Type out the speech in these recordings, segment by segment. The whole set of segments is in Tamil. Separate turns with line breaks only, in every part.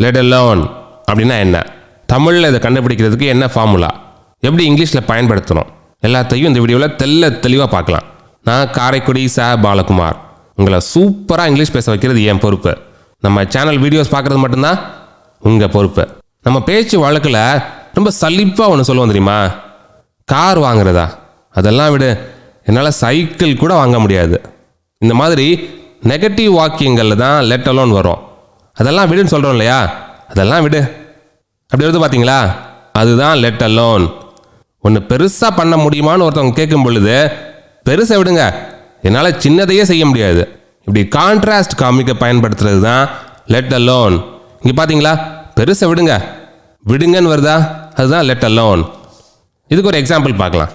லெட் அலோன் அப்படின்னா என்ன, தமிழில் இதை கண்டுபிடிக்கிறதுக்கு என்ன ஃபார்முலா, எப்படி இங்கிலீஷில் பயன்படுத்தணும், எல்லாத்தையும் இந்த வீடியோவில் தெளிவாக பார்க்கலாம். நான் காரைக்குடி பாலகுமார். உங்களை சூப்பராக இங்கிலீஷ் பேச வைக்கிறது என் பொறுப்பு. நம்ம சேனல் வீடியோஸ் பார்க்குறது மட்டும்தான் உங்கள் பொறுப்பு. நம்ம பேச்சு வழக்கில் ரொம்ப சலிப்பாக ஒன்று சொல்லுவோம் தெரியுமா, கார் வாங்குறதா, அதெல்லாம் விடு, என்னால் சைக்கிள் கூட வாங்க முடியாது. இந்த மாதிரி நெகட்டிவ் வாக்கியங்களில் தான் லெட் அலோன் வரும். அதெல்லாம் விடுன்னு சொல்கிறோம் இல்லையா, அதெல்லாம் விடு அப்படி வருது பார்த்தீங்களா, அதுதான் லெட் அலோன். ஒன்று பெருசாக பண்ண முடியுமான்னு ஒருத்தவங்க கேட்கும் பொழுது பெருசை விடுங்க, என்னால் சின்னதையே செய்ய முடியாது, இப்படி கான்ட்ராஸ்ட் காமிக்க பயன்படுத்துறது தான் லெட் அலோன். இங்கே பார்த்தீங்களா, பெருசை விடுங்க, விடுங்கன்னு வருதா, அதுதான் லெட் அலோன். இதுக்கு ஒரு எக்ஸாம்பிள் பார்க்கலாம்.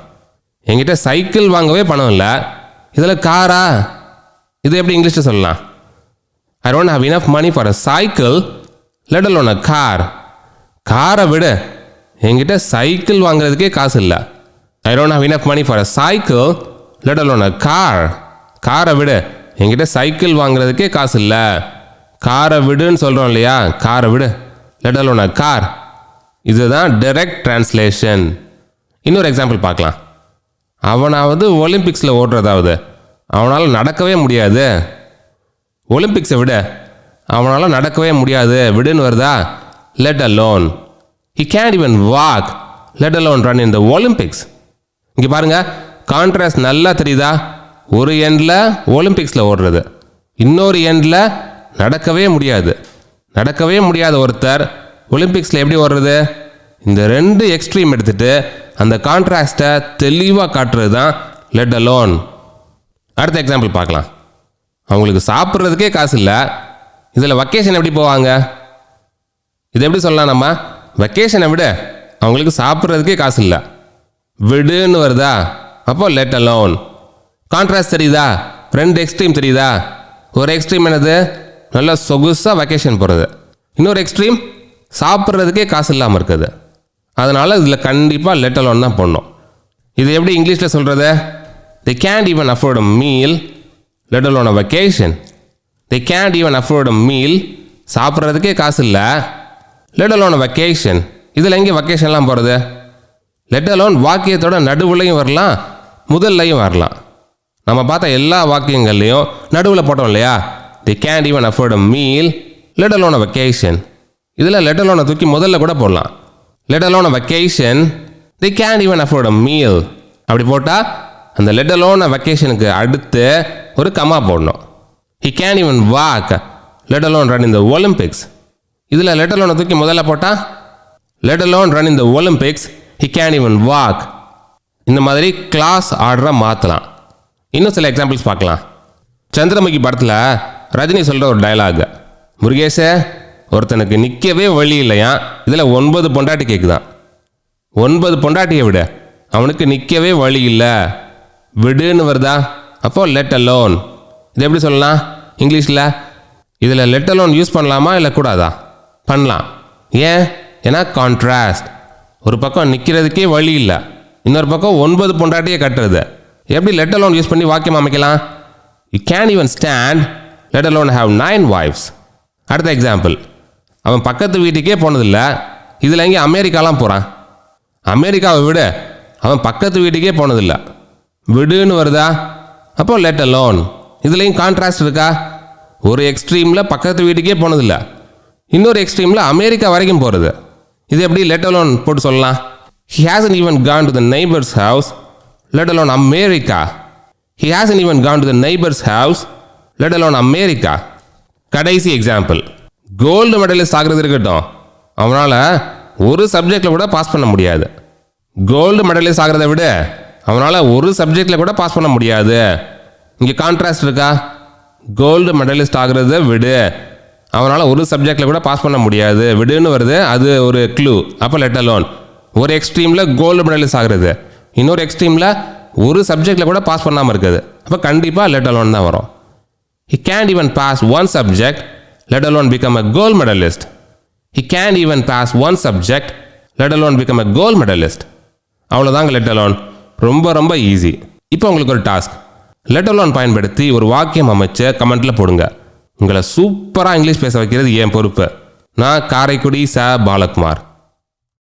என்கிட்ட சைக்கிள் வாங்கவே பணம் இல்லை, இதில் காரா, இது எப்படி இங்கிலீஷில் சொல்லலாம்? I don't have enough money for a cycle, let alone a car. காரை விடு, என்கிட்ட சைக்கிள் வாங்குறதுக்கே காசு இல்லை. I don't have enough money for a cycle, let alone a car. காரை விடு, என்கிட்ட சைக்கிள் வாங்குறதுக்கே காசு இல்லை. காரை விடுன்னு சொல்கிறோம் இல்லையா, காரை விடு, let alone a car. இதுதான் டைரக்ட் டிரான்ஸ்லேஷன். இன்னொரு எக்ஸாம்பிள் பார்க்கலாம். அவனாவது ஒலிம்பிக்ஸில் ஓடுறதாவது, அவனால் நடக்கவே முடியாது. ஒலிம்பிக்ஸை விட, அவனால் நடக்கவே முடியாது, விடுன்னு வருதா, let alone. He can't even walk, let alone run in the Olympics. இங்கே பாருங்க, கான்ட்ராஸ்ட் நல்லா தெரியுதா? ஒரு எண்டில் ஒலிம்பிக்ஸில் ஓடுறது, இன்னொரு எண்டில் நடக்கவே முடியாது. நடக்கவே முடியாத ஒருத்தர் ஒலிம்பிக்ஸில் எப்படி ஓடுறது? இந்த ரெண்டு எக்ஸ்ட்ரீம் எடுத்துகிட்டு அந்த கான்ட்ராஸ்ட்டை தெளிவாக காட்டுறது தான் லெட் அலோன். அடுத்த எக்ஸாம்பிள் பார்க்கலாம். அவங்களுக்கு சாப்பிட்றதுக்கே காசு இல்லை, இதில் வெக்கேஷன் எப்படி போவாங்க? இது எப்படி சொல்லலாம் நம்ம? வெக்கேஷனை விட, அவங்களுக்கு சாப்பிட்றதுக்கே காசு இல்லை, விடுன்னு வருதா, அப்போ லெட் அலோன். கான்ட்ராஸ்ட் தெரியுதா? ரெண்டு எக்ஸ்ட்ரீம் தெரியுதா? ஒரு எக்ஸ்ட்ரீம் என்னது, நல்லா சொகுசாக வெக்கேஷன் போகிறது, இன்னொரு எக்ஸ்ட்ரீம் சாப்பிட்றதுக்கே காசு இல்லாமல் இருக்குது. அதனால் இதில் கண்டிப்பாக லெட் அலோன் தான் போடணும். இது எப்படி இங்கிலீஷில் சொல்கிறது? They can't even afford a meal, let alone a vacation. They can't even afford a meal, சாப்பிட்றதுக்கே காசு இல்லை, let alone a vacation. இதில் எங்கே வெக்கேஷன்லாம் போகிறது? let alone வாக்கியத்தோட நடுவுலையும் வரலாம், முதல்லையும் வரலாம். நம்ம பார்த்த எல்லா வாக்கியங்கள்லையும் நடுவில் போட்டோம் இல்லையா, they can't even afford a meal, let alone a vacation. இதில் let alone தூக்கி முதல்ல கூட போடலாம். let alone a vacation, they can't even afford a meal. அப்படி போட்டால் அந்த let alone வெக்கேஷனுக்கு அடுத்து ஒரு கமா போடணும். He can't even walk, let alone run in the Olympics. இதில் let alone தூக்கி முதல்ல போட்டால் let alone run in the Olympics, he can't even walk. இந்த மாதிரி கிளாஸ் ஆர்டரை மாற்றலாம். இன்னும் சில எக்ஸாம்பிள்ஸ் பார்க்கலாம். சந்திரமுகி படத்தில் ரஜினி சொல்கிற ஒரு டயலாக், முருகேஷே ஒருத்தனுக்கு நிற்கவே வழி இல்லையா, இதில் 9 பொண்டாட்டி கேட்குதான். 9 பொண்டாட்டியை விட அவனுக்கு நிற்கவே வழி இல்லை, விடுன்னு வருதா, அப்போ லெட் அலோன். இது எப்படி சொல்லலாம் இங்கிலீஷில்? இதில் லெட் அலோன் யூஸ் பண்ணலாமா இல்லை கூடாதா? பண்ணலாம். ஏன்? ஏன்னா கான்ட்ராஸ்ட். ஒரு பக்கம் நிற்கிறதுக்கே வழி இல்லை, இன்னொரு பக்கம் 9 பொண்டாட்டியை கட்டுறது. எப்படி லெட் அலோன் யூஸ் பண்ணி வாக்கியம் அமைக்கலாம்? You can even stand, let alone have 9 wives. அடுத்த எக்ஸாம்பிள், அவன் பக்கத்து வீட்டுக்கே போனதில்லை, இதில் எங்கே அமெரிக்காலாம் போகிறான். அமெரிக்காவை விட அவன் பக்கத்து வீட்டுக்கே போனதில்லை, விடுன்னு வருதா, அப்போ லெட் அலோன். இதுலேயும் கான்ட்ராஸ்ட் இருக்கா? ஒரு எக்ஸ்ட்ரீமில் பக்கத்து வீட்டுக்கே போனதில்லை, இன்னொரு எக்ஸ்ட்ரீமில் அமெரிக்கா வரைக்கும் போகிறது. இது எப்படி லெட் அலோன் போட்டு சொல்லலாம்? He hasn't even gone to the neighbor's house, let alone America. He hasn't even gone to the neighbor's house, let alone America. கடைசி எக்ஸாம்பிள், கோல்டு மெடலிஸ்ட் ஆகிறது இருக்கட்டும், அவனால் ஒரு சப்ஜெக்டில் கூட பாஸ் பண்ண முடியாது. கோல்டு மெடலிஸ்ட் ஆகிறத விட அவனால் ஒரு சப்ஜெக்டில் கூட பாஸ் பண்ண முடியாது. இங்கே கான்ட்ராஸ்ட் இருக்கா? கோல்டு மெடலிஸ்ட் ஆகிறத விடு, அவனால் ஒரு சப்ஜெக்டில் கூட பாஸ் பண்ண முடியாது, விடுன்னு வருது, அது ஒரு க்ளூ, அப்போ லெட் அலோன். ஒரு எக்ஸ்ட்ரீமில் கோல்டு மெடலிஸ்ட் ஆகிறது, இன்னொரு எக்ஸ்ட்ரீமில் ஒரு சப்ஜெக்டில் கூட பாஸ் பண்ணாமல் இருக்குது, அப்போ கண்டிப்பாக லெட் அலோன் தான் வரும். He can't even pass one subject, let alone become a gold medalist. He can't even pass one subject, let alone become a gold medalist. அவ்வளோதாங்க லெட் அலோன். ரொம்ப ரொம்ப ஈஸி. இப்போ உங்களுக்கு ஒரு டாஸ்க், லெட் அலோன் பயன்படுத்தி ஒரு வாக்கியம் அமைச்சு கமெண்ட்டில் போடுங்க. உங்களை சூப்பராக இங்கிலீஷ் பேச வைக்கிறது என் பொறுப்பு. நான் காரைக்குடி ச பாலகுமார்.